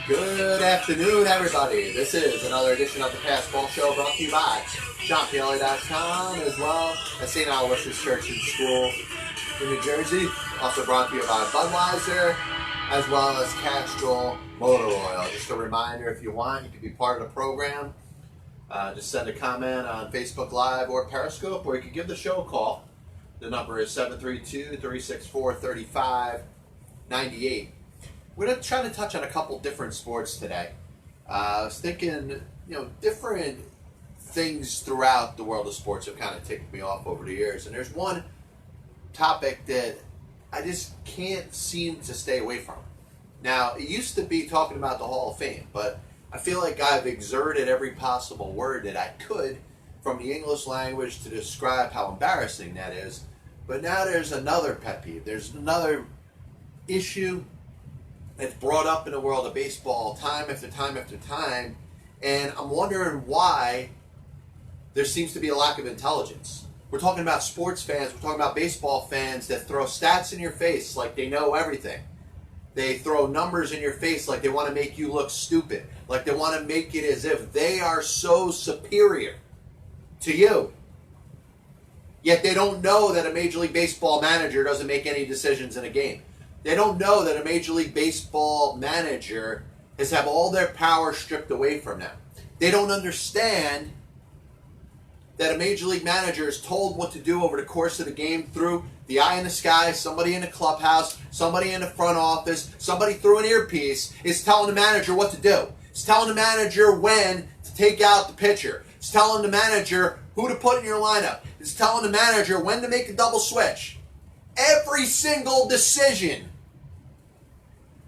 Good afternoon, everybody. This is another edition of the Passball Show brought to you by SeanPielli.com, as well as St. Aloysius Church and School in New Jersey. Also brought to you by Budweiser, as well as Castrol Motor Oil. Just a reminder, if you want, you can be part of the program. Just send a comment on Facebook Live or Periscope, or you can give the show a call. The number is 732-364-3598. We're going to try to touch on a couple different sports today. I was thinking, different things throughout the world of sports have kind of ticked me off over the years. And there's one topic that I just can't seem to stay away from. Now, it used to be talking about the Hall of Fame, but I feel like I've exerted every possible word that I could from the English language to describe how embarrassing that is. But now there's another pet peeve. There's another issue that's brought up in the world of baseball time after time after time, and I'm wondering why there seems to be a lack of intelligence. We're talking about sports fans, we're talking about baseball fans that throw stats in your face like they know everything. They throw numbers in your face like they want to make you look stupid, like they want to make it as if they are so superior to you. Yet they don't know that a Major League Baseball manager doesn't make any decisions in a game. They don't know that a Major League Baseball manager has had all their power stripped away from them. They don't understand that a Major League manager is told what to do over the course of the game through the eye in the sky, somebody in the clubhouse, somebody in the front office, somebody through an earpiece is telling the manager what to do. It's telling the manager when to take out the pitcher. It's telling the manager who to put in your lineup. It's telling the manager when to make a double switch. Every single decision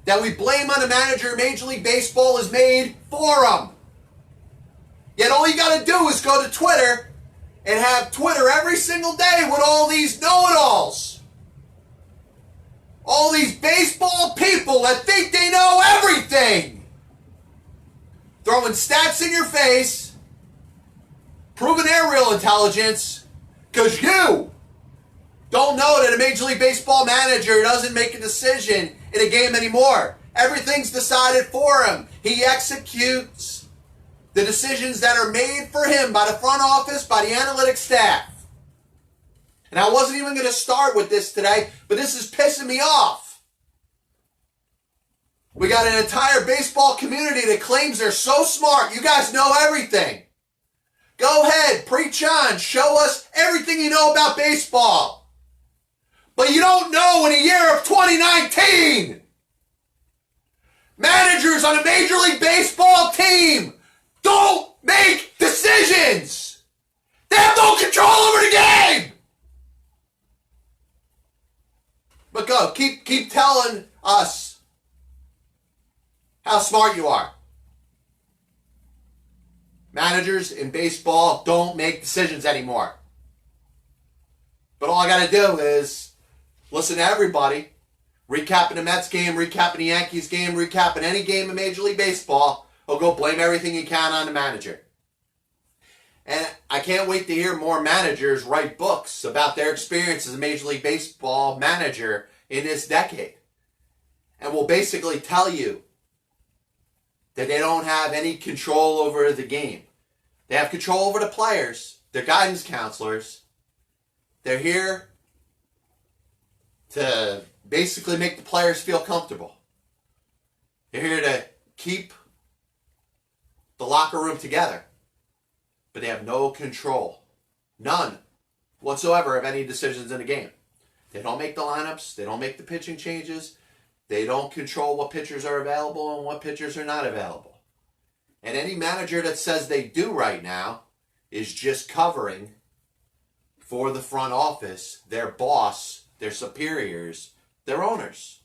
that we blame on a manager in Major League Baseball is made for them. Yet all you got to do is go to Twitter and have Twitter every single day with all these know-it-alls. All these baseball people that think they know everything. Throwing stats in your face, proving their real intelligence, because you don't know that a Major League Baseball manager doesn't make a decision in a game anymore. Everything's decided for him. He executes the decisions that are made for him by the front office, by the analytics staff. And I wasn't even going to start with this today, but this is pissing me off. We got an entire baseball community that claims they're so smart. You guys know everything. Go ahead, preach on. Show us everything you know about baseball. But you don't know in a year of 2019, managers on a Major League Baseball team don't make decisions. They have no control over the game. But go, keep telling us how smart you are. Managers in baseball don't make decisions anymore. But all I got to do is listen to everybody, recapping the Mets game, recapping the Yankees game, recapping any game in Major League Baseball, or go blame everything you can on the manager. And I can't wait to hear more managers write books about their experience as a Major League Baseball manager in this decade. And will basically tell you that they don't have any control over the game. They have control over the players, their guidance counselors. They're here to basically make the players feel comfortable. They're here to keep the locker room together. But they have no control. None whatsoever of any decisions in the game. They don't make the lineups. They don't make the pitching changes. They don't control what pitchers are available and what pitchers are not available. And any manager that says they do right now is just covering for the front office, their boss, their superiors, their owners.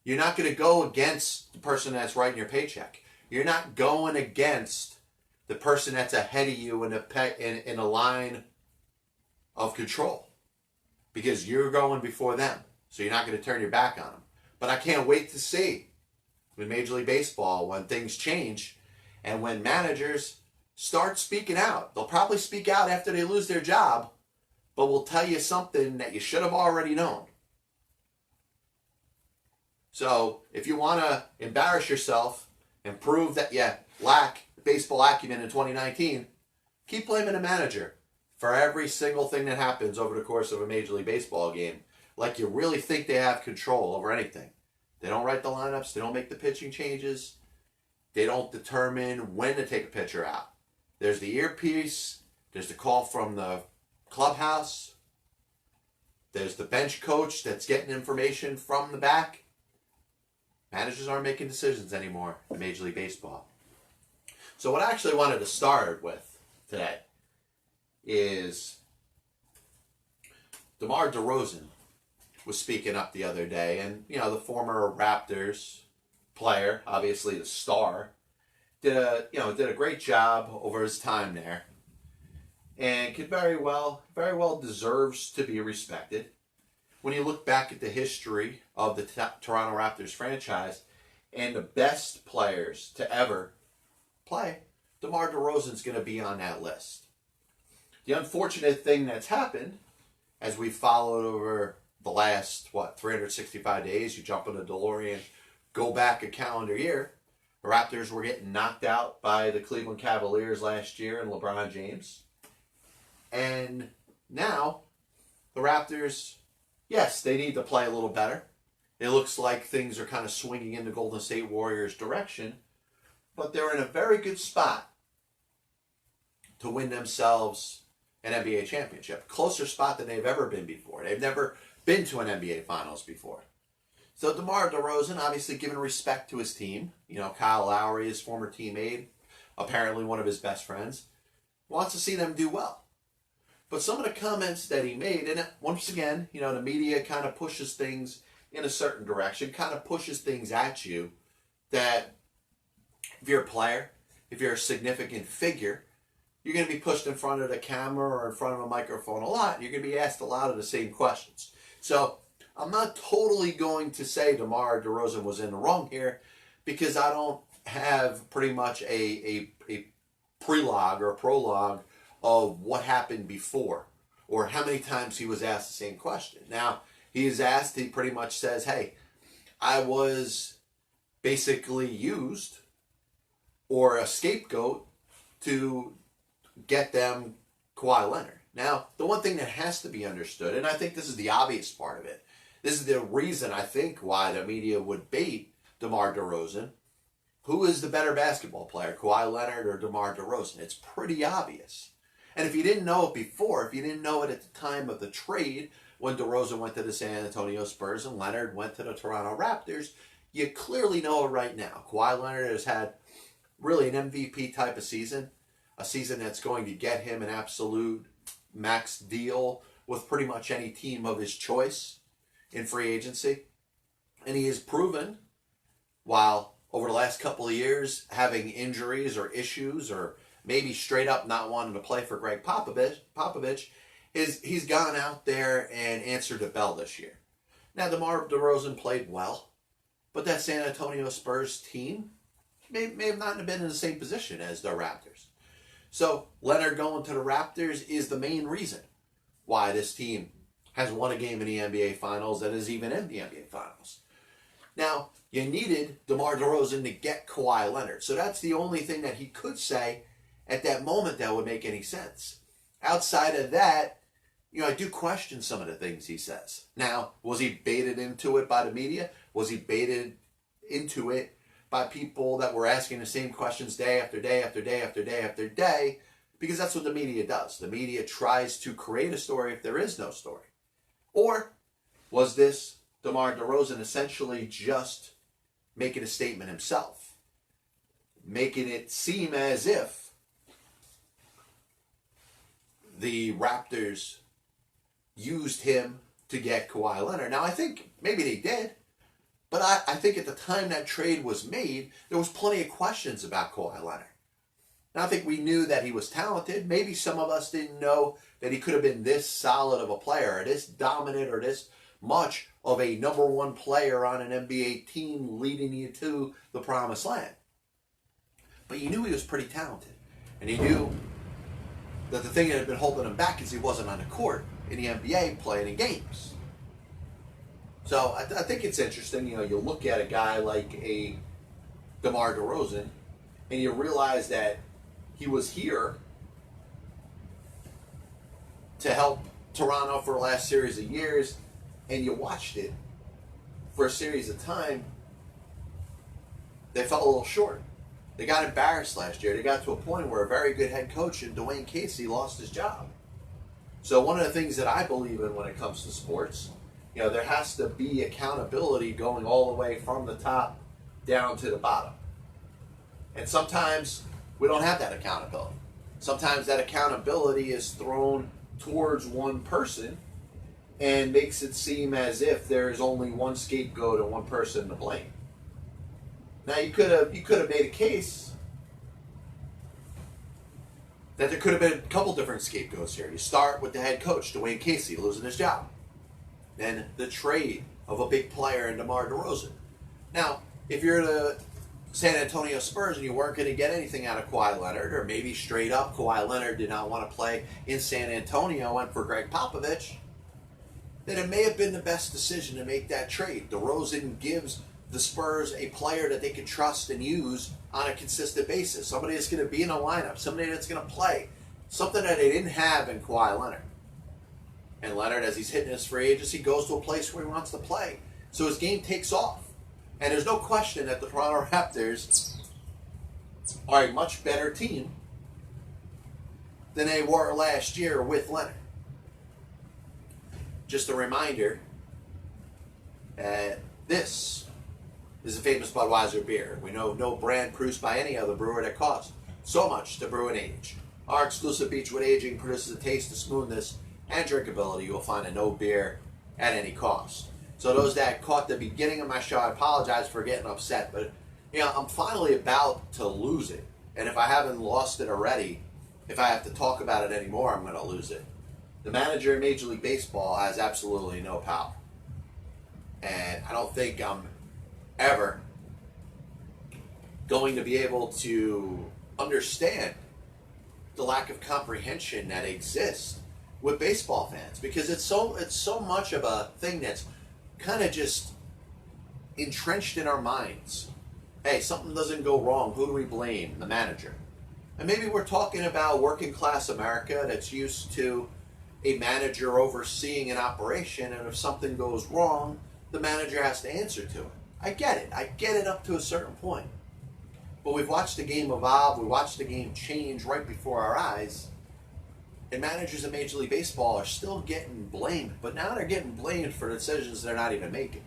You're not going to go against the person that's writing your paycheck. You're not going against the person that's ahead of you in a line of control, because you're going before them. So you're not going to turn your back on them. But I can't wait to see with Major League Baseball when things change and when managers start speaking out. They'll probably speak out after they lose their job, but will tell you something that you should have already known. So if you want to embarrass yourself and prove that you lack baseball acumen in 2019, keep blaming the manager for every single thing that happens over the course of a Major League Baseball game. Like you really think they have control over anything. They don't write the lineups. They don't make the pitching changes. They don't determine when to take a pitcher out. There's the earpiece. There's the call from the clubhouse. There's the bench coach that's getting information from the back. Managers aren't making decisions anymore in Major League Baseball. So what I actually wanted to start with today is DeMar DeRozan was speaking up the other day, and the former Raptors player, obviously the star, did a great job over his time there, and could very well deserves to be respected. When you look back at the history of the Toronto Raptors franchise and the best players to ever play, DeMar DeRozan's going to be on that list. The unfortunate thing that's happened, as we followed over the last, 365 days, you jump in a DeLorean, go back a calendar year, the Raptors were getting knocked out by the Cleveland Cavaliers last year and LeBron James. And now, the Raptors, yes, they need to play a little better. It looks like things are kind of swinging in the Golden State Warriors' direction, but they're in a very good spot to win themselves an NBA championship. Closer spot than they've ever been before. They've never been to an NBA Finals before. So DeMar DeRozan, obviously giving respect to his team. Kyle Lowry, his former teammate, apparently one of his best friends, wants to see them do well. But some of the comments that he made, and once again, the media kind of pushes things in a certain direction, kind of pushes things at you that if you're a player, if you're a significant figure, you're going to be pushed in front of the camera or in front of a microphone a lot. You're going to be asked a lot of the same questions. So I'm not totally going to say DeMar DeRozan was in the wrong here, because I don't have pretty much a prelogue or a prologue of what happened before or how many times he was asked the same question. Now, he is asked, he pretty much says, hey, I was basically used or a scapegoat to get them Kawhi Leonard. Now, the one thing that has to be understood, and I think this is the obvious part of it, this is the reason I think why the media would bait DeMar DeRozan. Who is the better basketball player, Kawhi Leonard or DeMar DeRozan? It's pretty obvious. And if you didn't know it before, if you didn't know it at the time of the trade, when DeRozan went to the San Antonio Spurs and Leonard went to the Toronto Raptors, you clearly know it right now. Kawhi Leonard has had really an MVP type of season, a season that's going to get him an absolute max deal with pretty much any team of his choice in free agency. And he has proven, while over the last couple of years having injuries or issues or maybe straight up not wanting to play for Gregg Popovich, he's gone out there and answered the bell this year. Now, DeMar DeRozan played well, but that San Antonio Spurs team may have not been in the same position as the Raptors. So Leonard going to the Raptors is the main reason why this team has won a game in the NBA Finals and is even in the NBA Finals. Now, you needed DeMar DeRozan to get Kawhi Leonard. So that's the only thing that he could say at that moment that would make any sense. Outside of that, I do question some of the things he says. Now, was he baited into it by the media? Was he baited into it by people that were asking the same questions day after day after day after day after day? Because that's what the media does. The media tries to create a story if there is no story. Or was this DeMar DeRozan essentially just making a statement himself? Making it seem as if the Raptors used him to get Kawhi Leonard. Now, I think maybe they did, but I think at the time that trade was made, there was plenty of questions about Kawhi Leonard. Now, I think we knew that he was talented. Maybe some of us didn't know that he could have been this solid of a player, or this dominant, or this much of a number one player on an NBA team leading you to the promised land. But you knew he was pretty talented. And you knew that the thing that had been holding him back is he wasn't on the court in the NBA playing in games. So I think it's interesting. You look at a guy like a DeMar DeRozan, and you realize that he was here to help Toronto for the last series of years, and you watched it for a series of time. They fell a little short. They got embarrassed last year. They got to a point where a very good head coach in Dwayne Casey lost his job. So one of the things that I believe in when it comes to sports, there has to be accountability going all the way from the top down to the bottom. And sometimes we don't have that accountability. Sometimes that accountability is thrown towards one person and makes it seem as if there's only one scapegoat and one person to blame. Now you could have made a case that there could have been a couple different scapegoats here. You start with the head coach, Dwayne Casey, losing his job. Then the trade of a big player in DeMar DeRozan. Now, if you're the San Antonio Spurs and you weren't going to get anything out of Kawhi Leonard, or maybe straight up Kawhi Leonard did not want to play in San Antonio, went for Greg Popovich, then it may have been the best decision to make that trade. DeRozan gives the Spurs a player that they can trust and use on a consistent basis. Somebody that's going to be in a lineup, somebody that's going to play, something that they didn't have in Kawhi Leonard. And Leonard, as he's hitting his free agency, goes to a place where he wants to play. So his game takes off. And there's no question that the Toronto Raptors are a much better team than they were last year with Leonard. Just a reminder that this is a famous Budweiser beer. We know no brand produced by any other brewer that costs so much to brew and age. Our exclusive Beechwood aging produces a taste of smoothness and drinkability you will find in no beer at any cost. So those that caught the beginning of my show, I apologize for getting upset, but I'm finally about to lose it. And if I haven't lost it already, if I have to talk about it anymore, I'm going to lose it. The manager in Major League Baseball has absolutely no power. And I don't think I'm ever going to be able to understand the lack of comprehension that exists with baseball fans, because it's so much of a thing that's kind of just entrenched in our minds. Hey, something doesn't go wrong, who do we blame? The manager. And maybe we're talking about working class America that's used to a manager overseeing an operation, and if something goes wrong, the manager has to answer to it. I get it up to a certain point. But we've watched the game evolve, we watched the game change right before our eyes, and managers in Major League Baseball are still getting blamed, but now they're getting blamed for decisions they're not even making.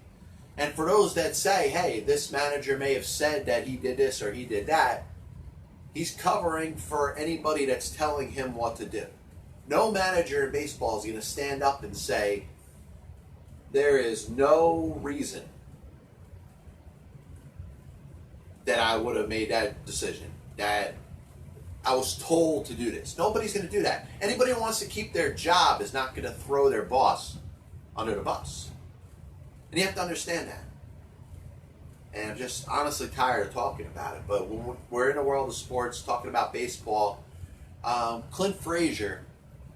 And for those that say, hey, this manager may have said that he did this or he did that, he's covering for anybody that's telling him what to do. No manager in baseball is going to stand up and say, there is no reason that I would have made that decision, that I was told to do this. Nobody's going to do that. Anybody who wants to keep their job is not going to throw their boss under the bus. And you have to understand that. And I'm just honestly tired of talking about it. But when we're in the world of sports, talking about baseball, Clint Frazier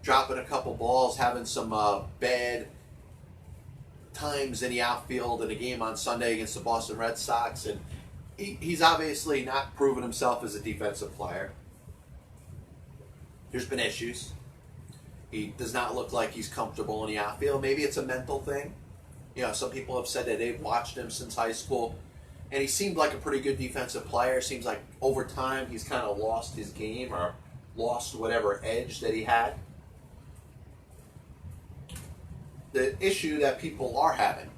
dropping a couple balls, having some bad times in the outfield in a game on Sunday against the Boston Red Sox. And he's obviously not proven himself as a defensive player. There's been issues. He does not look like he's comfortable in the outfield. Maybe it's a mental thing. Some people have said that they've watched him since high school, and he seemed like a pretty good defensive player. Seems like over time he's kind of lost his game or lost whatever edge that he had. The issue that people are having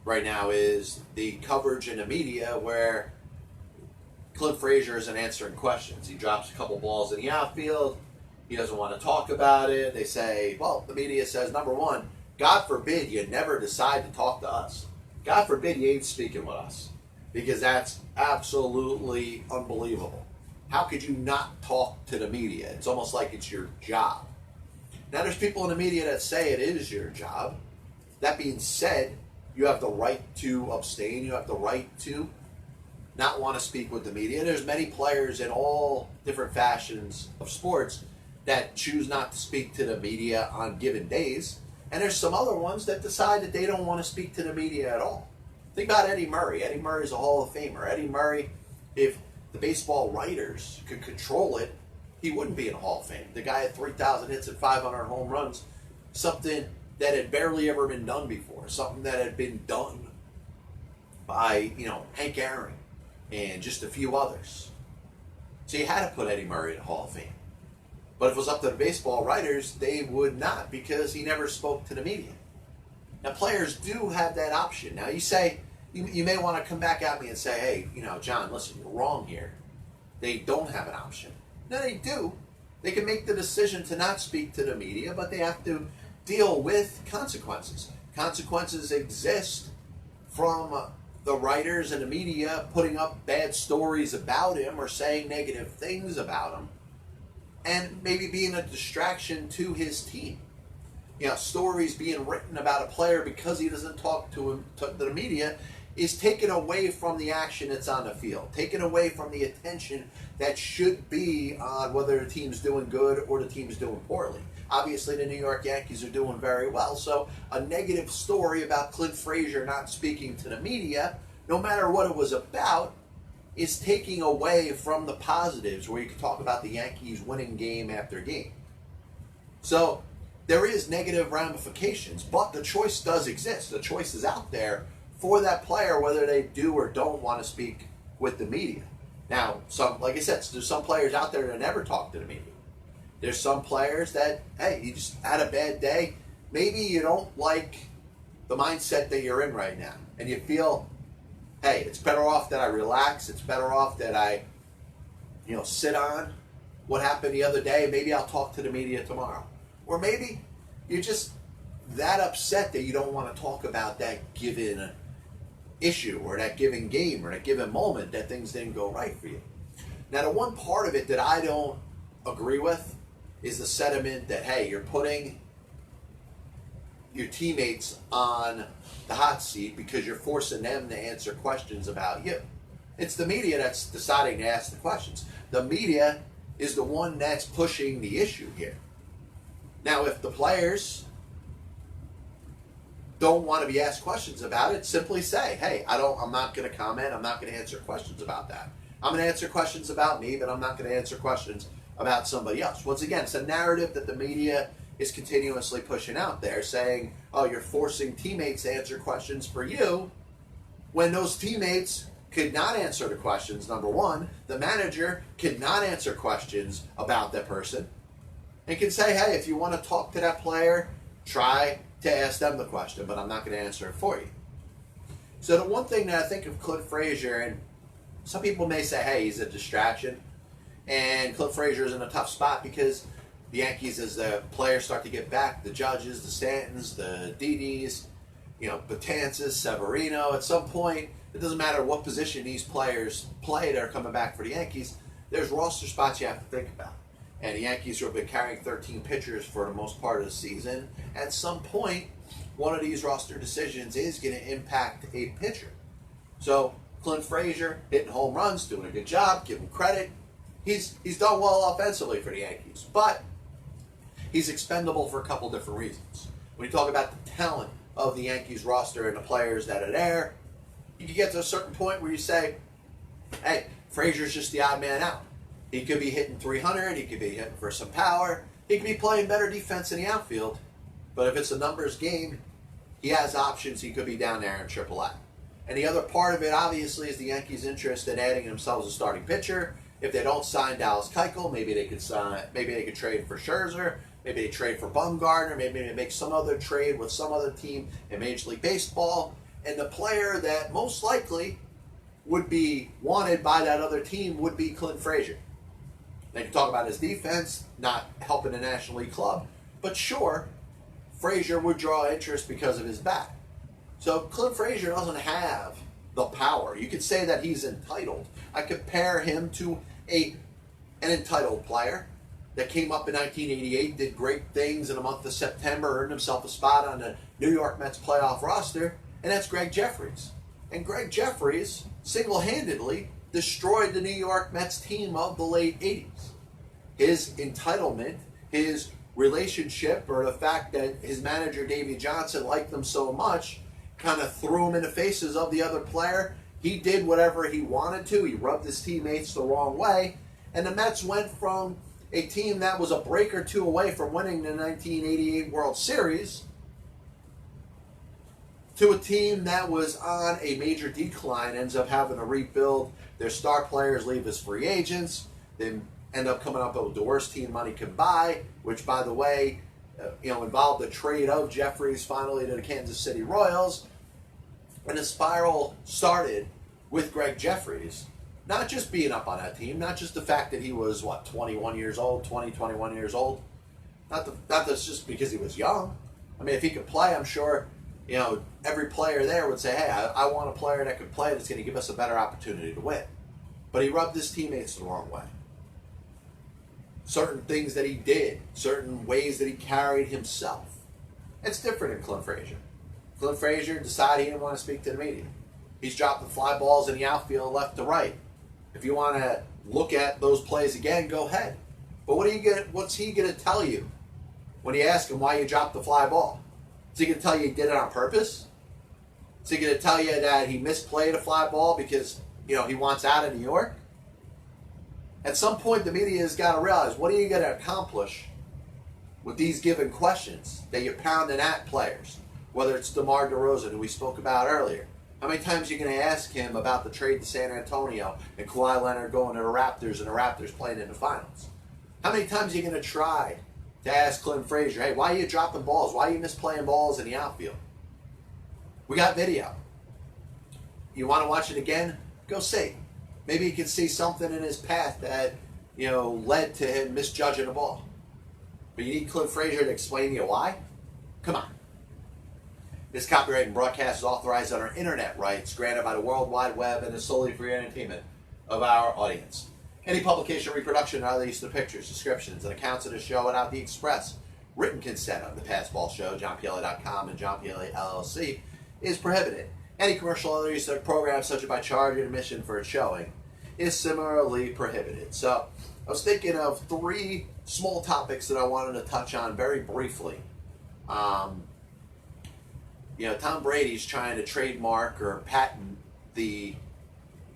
right now is the coverage in the media where Clint Frazier isn't answering questions. He drops a couple balls in the outfield. He doesn't want to talk about it. They say, well, the media says, number one, God forbid you never decide to talk to us. God forbid you ain't speaking with us. Because that's absolutely unbelievable. How could you not talk to the media? It's almost like it's your job. Now, there's people in the media that say it is your job. That being said, you have the right to abstain. You have the right to not want to speak with the media. There's many players in all different fashions of sports that choose not to speak to the media on given days. And there's some other ones that decide that they don't want to speak to the media at all. Think about Eddie Murray. Eddie Murray's a Hall of Famer. Eddie Murray, if the baseball writers could control it, he wouldn't be in the Hall of Fame. The guy had 3,000 hits and 500 home runs, something that had barely ever been done before, something that had been done by, Hank Aaron and just a few others. So you had to put Eddie Murray in the Hall of Fame. But if it was up to the baseball writers, they would not, because he never spoke to the media. Now, players do have that option. Now, you say, you may want to come back at me and say, hey, John, listen, you're wrong here. They don't have an option. No, they do. They can make the decision to not speak to the media, but they have to deal with consequences. Consequences exist from the writers and the media putting up bad stories about him or saying negative things about him, and maybe being a distraction to his team. Stories being written about a player because he doesn't talk to the media is taken away from the action that's on the field, taken away from the attention that should be on whether the team's doing good or the team's doing poorly. Obviously, the New York Yankees are doing very well, so a negative story about Clint Frazier not speaking to the media, no matter what it was about, is taking away from the positives where you can talk about the Yankees winning game after game. So there is negative ramifications, but the choice does exist. The choice is out there for that player, whether they do or don't want to speak with the media. Now, like I said, there's some players out there that never talk to the media. There's some players that, hey, you just had a bad day. Maybe you don't like the mindset that you're in right now, and you feel, hey, it's better off that I relax. It's better off that I, sit on what happened the other day. Maybe I'll talk to the media tomorrow. Or maybe you're just that upset that you don't want to talk about that given issue or that given game or that given moment that things didn't go right for you. Now, the one part of it that I don't agree with is the sentiment that, hey, you're putting your teammates on the hot seat because you're forcing them to answer questions about you. It's the media that's deciding to ask the questions. The media is the one that's pushing the issue here. Now, if the players don't want to be asked questions about it, simply say, hey, I'm not going to comment. I'm not going to answer questions about that. I'm going to answer questions about me, but I'm not going to answer questions about somebody else. Once again, it's a narrative that the media is continuously pushing out there, saying, oh, you're forcing teammates to answer questions for you, when those teammates could not answer the questions, number one. The manager could not answer questions about that person, and can say, hey, if you want to talk to that player, try to ask them the question, but I'm not going to answer it for you. So the one thing that I think of Clint Frazier, and some people may say, hey, he's a distraction, and Clint Frazier is in a tough spot because the Yankees, as the players start to get back, the Judges, the Stantons, the Didis, Betances, Severino, at some point, it doesn't matter what position these players play that are coming back for the Yankees, there's roster spots you have to think about. And the Yankees, who have been carrying 13 pitchers for the most part of the season, at some point, one of these roster decisions is going to impact a pitcher. So Clint Frazier hitting home runs, doing a good job, give him credit. He's done well offensively for the Yankees, but he's expendable for a couple different reasons. When you talk about the talent of the Yankees roster and the players that are there, you can get to a certain point where you say, hey, Frazier's just the odd man out. He could be hitting 300, he could be hitting for some power, he could be playing better defense in the outfield, but if it's a numbers game, he has options. He could be down there in AAA. And the other part of it, obviously, is the Yankees' interest in adding themselves a starting pitcher. If they don't sign Dallas Keuchel, maybe they could trade for Scherzer, maybe they trade for Bumgarner, maybe they make some other trade with some other team in Major League Baseball, and the player that most likely would be wanted by that other team would be Clint Frazier. They can talk about his defense, not helping the National League club, but sure, Frazier would draw interest because of his bat. So Clint Frazier doesn't have the power. You could say that he's entitled. I compare him to an entitled player that came up in 1988, did great things in the month of September, earned himself a spot on the New York Mets playoff roster, and that's Gregg Jefferies. And Gregg Jefferies single-handedly destroyed the New York Mets team of the late 80s. His entitlement, his relationship or the fact that his manager, Davey Johnson, liked them so much, kind of threw him in the faces of the other player. He did whatever he wanted to. He rubbed his teammates the wrong way. And the Mets went from a team that was a break or two away from winning the 1988 World Series to a team that was on a major decline, ends up having to rebuild. Their star players leave as free agents. They end up coming up with the worst team money can buy, which, by the way, involved the trade of Jefferies finally to the Kansas City Royals. And the spiral started with Gregg Jefferies, not just being up on that team, not just the fact that he was, 21 years old, 21 years old. Not that's just because he was young. I mean, if he could play, I'm sure, every player there would say, hey, I want a player that can play that's going to give us a better opportunity to win. But he rubbed his teammates the wrong way. Certain things that he did, certain ways that he carried himself. It's different in Clint Frazier. Clint Frazier decided he didn't want to speak to the media. He's dropping fly balls in the outfield left to right. If you want to look at those plays again, go ahead. But what's he going to tell you when you ask him why you dropped the fly ball? Is he going to tell you he did it on purpose? Is he going to tell you that he misplayed a fly ball because, he wants out of New York? At some point, the media has got to realize, what are you going to accomplish with these given questions that you're pounding at players? Whether it's DeMar DeRozan, who we spoke about earlier. How many times are you going to ask him about the trade to San Antonio and Kawhi Leonard going to the Raptors and the Raptors playing in the finals? How many times are you going to try to ask Clint Frazier, hey, why are you dropping balls? Why are you misplaying balls in the outfield? We got video. You want to watch it again? Go see. Maybe you can see something in his path that, led to him misjudging a ball. But you need Clint Frazier to explain to you why? Come on. This copyright and broadcast is authorized under internet rights granted by the World Wide Web and is solely for entertainment of our audience. Any publication, reproduction, or other use of the pictures, descriptions, and accounts of the show without the express written consent of the Past Ball Show, JohnPielli.com, and John Pielli, LLC, is prohibited. Any commercial or other use of the program, such as by charge or admission for its showing, is similarly prohibited. So, I was thinking of 3 small topics that I wanted to touch on very briefly. Tom Brady's trying to trademark or patent the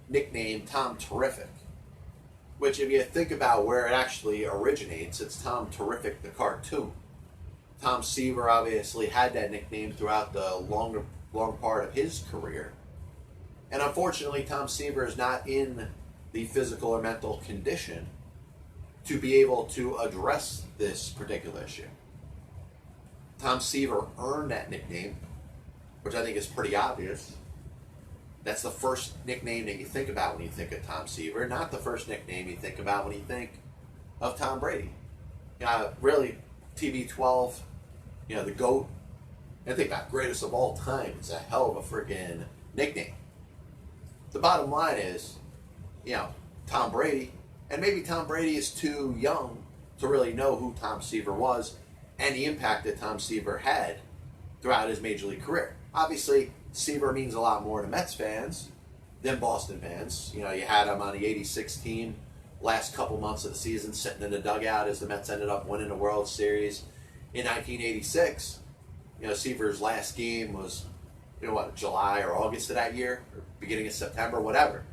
nickname Tom Terrific, which, if you think about where it actually originates, it's Tom Terrific the cartoon. Tom Seaver obviously had that nickname throughout the long part of his career. And unfortunately, Tom Seaver is not in the physical or mental condition to be able to address this particular issue. Tom Seaver earned that nickname, which I think is pretty obvious. That's the first nickname that you think about when you think of Tom Seaver, not the first nickname you think about when you think of Tom Brady. Really, TB12, the GOAT, I think about greatest of all time. It's a hell of a freaking nickname. The bottom line is, Tom Brady, and maybe Tom Brady is too young to really know who Tom Seaver was and the impact that Tom Seaver had throughout his major league career. Obviously, Seaver means a lot more to Mets fans than Boston fans. You had him on the 86 team last couple months of the season, sitting in the dugout as the Mets ended up winning the World Series in 1986. Seaver's last game was, July or August of that year, or beginning of September, whatever.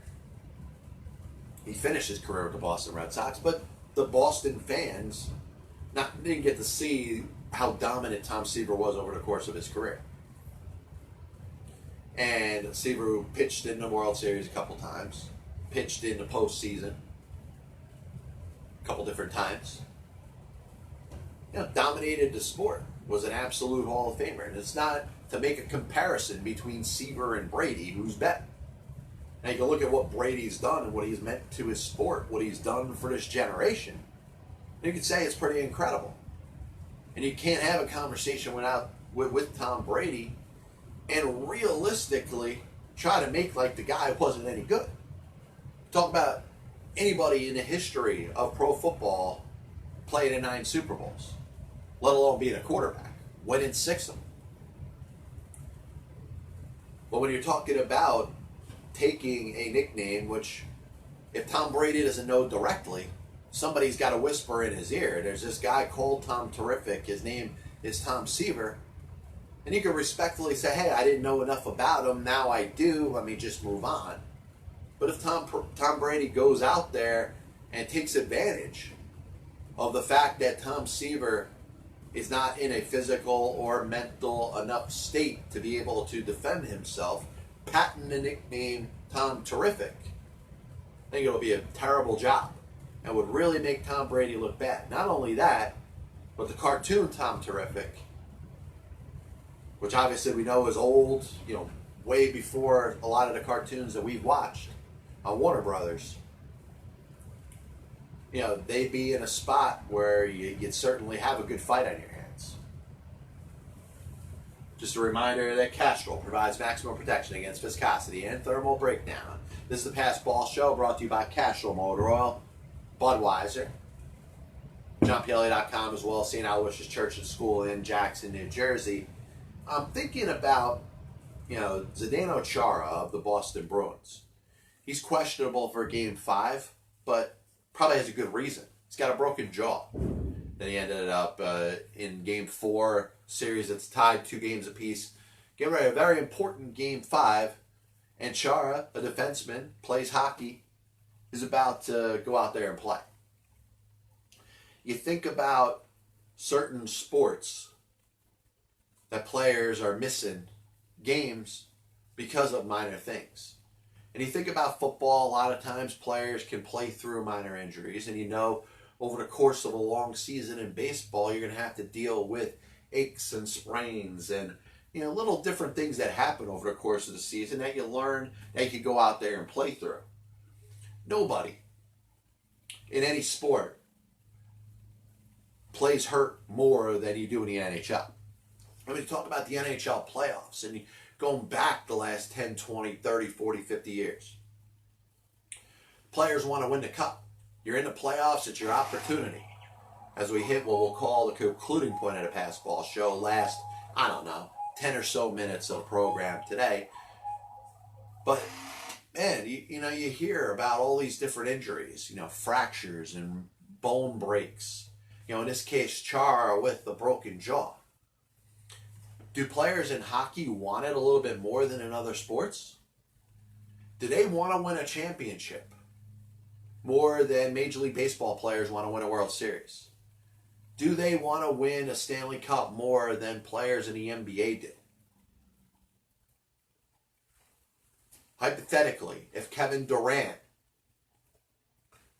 He finished his career with the Boston Red Sox, but the Boston fans didn't get to see how dominant Tom Seaver was over the course of his career. And Seaver pitched in the World Series a couple times, pitched in the postseason a couple different times. Dominated the sport, was an absolute Hall of Famer. And it's not to make a comparison between Seaver and Brady, who's better. Now you can look at what Brady's done and what he's meant to his sport, what he's done for this generation. You can say it's pretty incredible. And you can't have a conversation with Tom Brady and realistically try to make like the guy wasn't any good. Talk about anybody in the history of pro football playing in 9 Super Bowls, let alone being a quarterback, winning 6 of them. But when you're talking about taking a nickname, which if Tom Brady doesn't know directly, somebody's got a whisper in his ear. There's this guy called Tom Terrific. His name is Tom Seaver. And you can respectfully say, hey, I didn't know enough about him. Now I do. Let me just move on. But if Tom Brady goes out there and takes advantage of the fact that Tom Seaver is not in a physical or mental enough state to be able to defend himself, patent the nickname Tom Terrific, I think it'll be a terrible job and would really make Tom Brady look bad. Not only that, but the cartoon Tom Terrific, which obviously we know is old, way before a lot of the cartoons that we've watched on Warner Brothers, they'd be in a spot where you'd certainly have a good fight on your hands. Just a reminder that Castrol provides maximum protection against viscosity and thermal breakdown. This is the Pass Ball Show, brought to you by Castrol Motor Oil, Budweiser, JohnPielli.com, as well as St. Aloysius Church and School in Jackson, New Jersey. I'm thinking about, Zdeno Chara of the Boston Bruins. He's questionable for Game 5, but probably has a good reason. He's got a broken jaw. Then he ended up in Game 4, series that's tied 2 games apiece. Getting ready, a very important Game 5, and Chara, a defenseman, plays hockey, is about to go out there and play. You think about certain sports that players are missing games because of minor things. And you think about football, a lot of times players can play through minor injuries. And over the course of a long season in baseball, you're going to have to deal with aches and sprains and, little different things that happen over the course of the season that you learn that you can go out there and play through. Nobody in any sport plays hurt more than you do in the NHL. I mean, talk about the NHL playoffs and going back the last 10, 20, 30, 40, 50 years. Players want to win the cup. You're in the playoffs, it's your opportunity. As we hit what we'll call the concluding point of the Pass Ball Show, last, 10 or so minutes of the program today. But, man, you hear about all these different injuries, fractures and bone breaks. In this case, Chara with the broken jaw. Do players in hockey want it a little bit more than in other sports? Do they want to win a championship more than Major League Baseball players want to win a World Series? Do they want to win a Stanley Cup more than players in the NBA do? Hypothetically, if Kevin Durant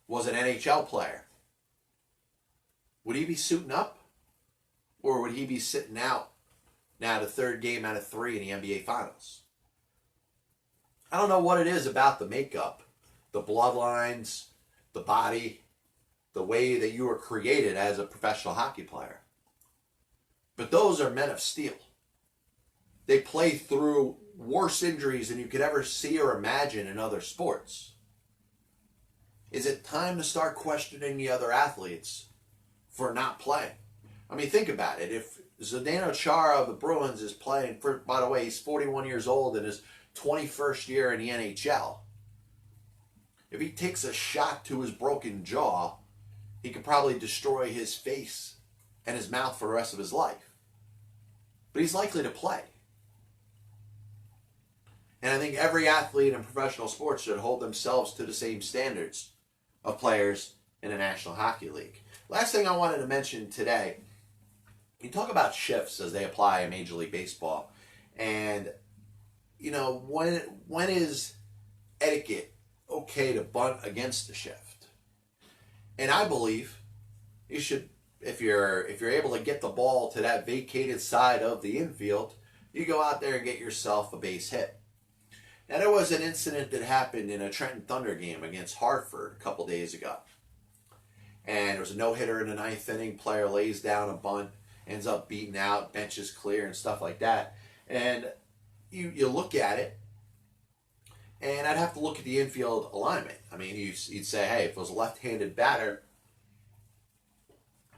was an NHL player, would he be suiting up? Or would he be sitting out now the third game out of 3 in the NBA Finals? I don't know what it is about the makeup, the bloodlines, the body, the way that you were created as a professional hockey player. But those are men of steel. They play through worse injuries than you could ever see or imagine in other sports. Is it time to start questioning the other athletes for not playing? I mean, think about it. If Zdeno Chara of the Bruins is playing, by the way, he's 41 years old in his 21st year in the NHL. If he takes a shot to his broken jaw, he could probably destroy his face and his mouth for the rest of his life. But he's likely to play. And I think every athlete in professional sports should hold themselves to the same standards of players in the National Hockey League. Last thing I wanted to mention today, you talk about shifts as they apply in Major League Baseball. And, when is etiquette okay to bunt against the shift? And I believe you should, if you're able to get the ball to that vacated side of the infield, you go out there and get yourself a base hit. Now, there was an incident that happened in a Trenton Thunder game against Hartford a couple days ago. And there was a no-hitter in the 9th inning. Player lays down a bunt, ends up beaten out, bench is clear and stuff like that. And you look at it, and I'd have to look at the infield alignment. I mean, you'd say, hey, if it was a left-handed batter,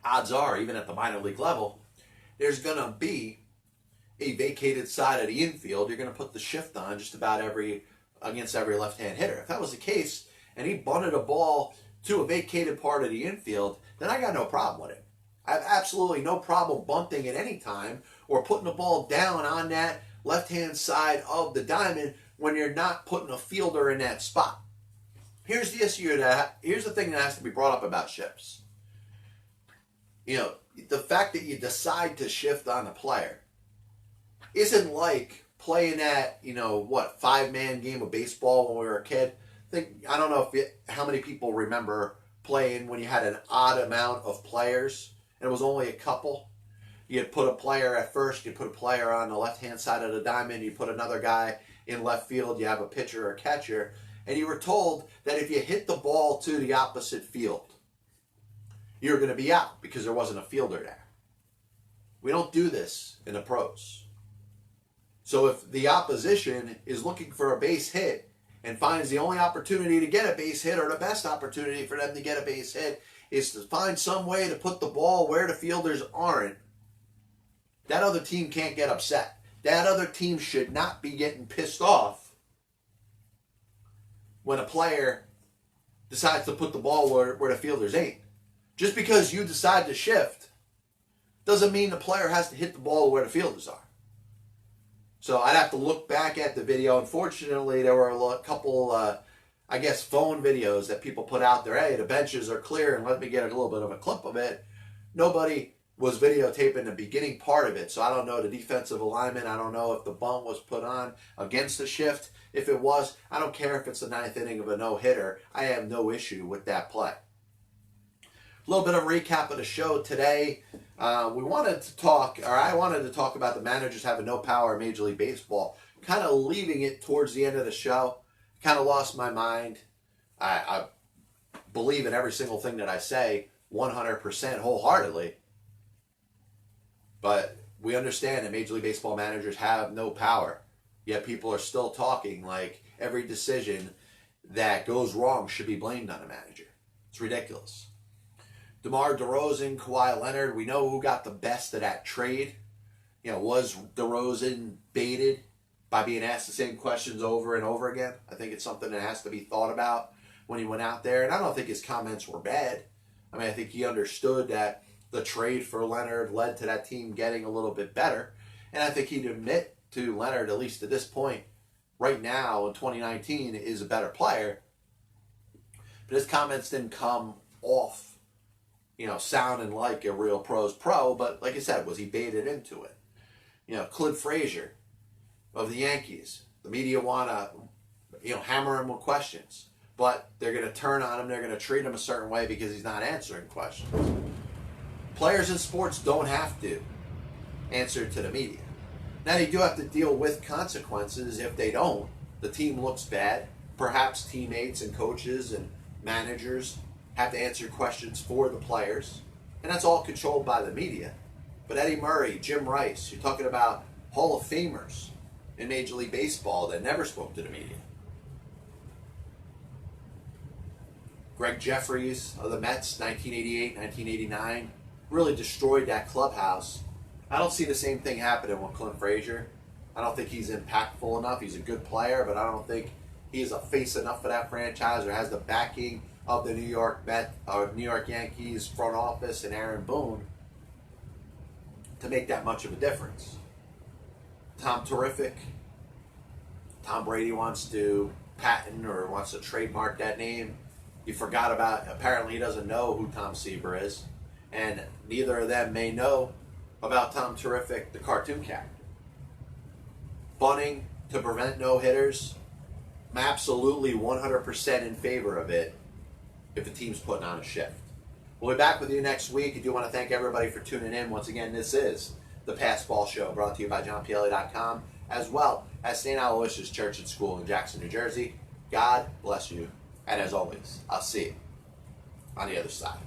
odds are, even at the minor league level, there's going to be a vacated side of the infield. You're going to put the shift on just about against every left-hand hitter. If that was the case, and he bunted a ball to a vacated part of the infield, then I got no problem with it. I have absolutely no problem bunting at any time or putting the ball down on that left-hand side of the diamond when you're not putting a fielder in that spot. Here's the issue here's the thing that has to be brought up about shifts. You know, the fact that you decide to shift on a player isn't like playing that, you know, what, 5-man game of baseball when we were a kid. I don't know how many people remember playing when you had an odd amount of players and it was only a couple. You'd put a player at first, you put a player on the left-hand side of the diamond, you put another guy in left field, you have a pitcher or a catcher, and you were told that if you hit the ball to the opposite field, you're going to be out because there wasn't a fielder there. We don't do this in the pros. So if the opposition is looking for a base hit and finds the only opportunity to get a base hit or the best opportunity for them to get a base hit is to find some way to put the ball where the fielders aren't, that other team can't get upset. That other team should not be getting pissed off when a player decides to put the ball where the fielders ain't. Just because you decide to shift doesn't mean the player has to hit the ball where the fielders are. So I'd have to look back at the video. Unfortunately, there were a couple, I guess, phone videos that people put out there. Hey, the benches are clear, and let me get a little bit of a clip of it. Nobody was videotaping the beginning part of it, so I don't know the defensive alignment. I don't know if the bunt was put on against the shift. If it was, I don't care if it's the 9th inning of a no-hitter. I have no issue with that play. A little bit of a recap of the show today. I wanted to talk about the managers having no power in Major League Baseball, kind of leaving it towards the end of the show. Kind of lost my mind. I believe in every single thing that I say 100% wholeheartedly. But we understand that Major League Baseball managers have no power. Yet people are still talking like every decision that goes wrong should be blamed on a manager. It's ridiculous. DeMar DeRozan, Kawhi Leonard, we know who got the best of that trade. You know, was DeRozan baited by being asked the same questions over and over again? I think it's something that has to be thought about when he went out there. And I don't think his comments were bad. I mean, I think he understood that the trade for Leonard led to that team getting a little bit better. And I think he'd admit to Leonard, at least at this point, right now in 2019, is a better player. But his comments didn't come off, you know, sounding like a real pro's pro. But like I said, was he baited into it? You know, Clint Frazier of the Yankees. The media want to, you know, hammer him with questions. But they're going to turn on him. They're going to treat him a certain way because he's not answering questions. Players in sports don't have to answer to the media. Now, they do have to deal with consequences if they don't. The team looks bad. Perhaps teammates and coaches and managers have to answer questions for the players. And that's all controlled by the media. But Eddie Murray, Jim Rice, you're talking about Hall of Famers in Major League Baseball that never spoke to the media. Gregg Jefferies of the Mets, 1988, 1989, really destroyed that clubhouse. I don't see the same thing happening with Clint Frazier. I don't think he's impactful enough. He's a good player, but I don't think he's a face enough for that franchise or has the backing of the New York Yankees front office and Aaron Boone to make that much of a difference. Tom Terrific. Tom Brady wants to patent or wants to trademark that name. He forgot about, apparently he doesn't know who Tom Seaver is. And neither of them may know about Tom Terrific, the cartoon character. Bunting to prevent no-hitters. I'm absolutely 100% in favor of it if the team's putting on a shift. We'll be back with you next week. I do want to thank everybody for tuning in. Once again, this is the Passball Show, brought to you by JohnPielli.com, as well as St. Aloysius Church and School in Jackson, New Jersey. God bless you. And as always, I'll see you on the other side.